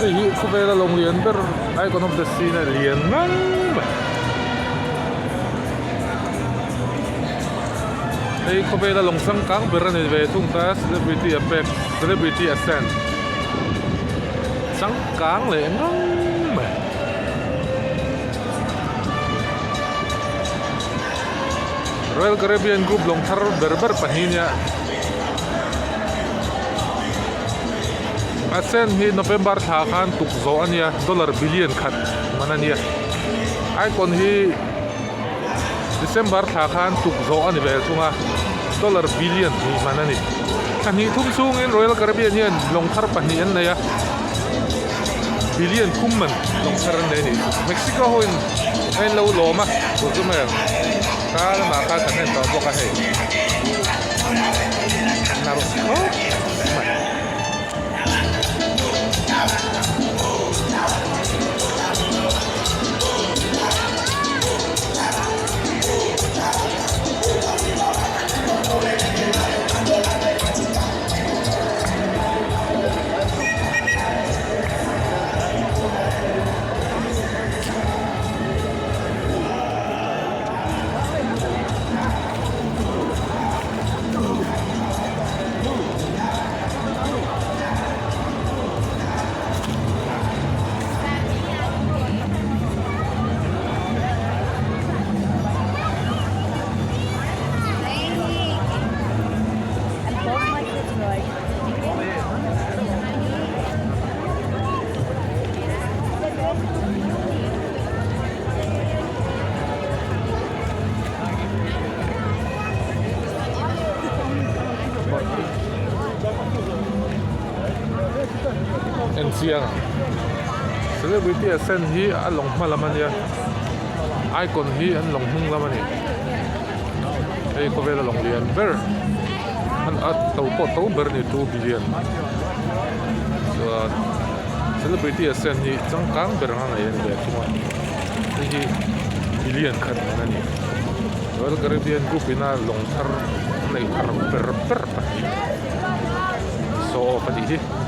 Hi ko vela long lian ber ai kon of the scene lian nang ai ko vela long sang kang ber ne ve tung ta celebrity effect celebrity ascent sang kang le nang Royal Caribbean Group long thar berber pahinya Asen hi November tha khan tuk zo ania dollar billion khat manania icon hi December tha khan tuk zo ani vel chunga dollar billion hi manani khani thum sung in Royal Caribbean hian long thar pani an naya billion kumman long thar an ni Mexico ho in en lo loma to chume ka ma ka kan to boka he naro siang celebrity ascent hi along malamania icon hi an long hung lamani ei ko vela long lian ber an at to ber ni 2 billion so celebrity ascent hi changkang ber hang ai be chuma hi billion khat nani Royal Caribbean Group ina long thar nei thar ber pa so pani hi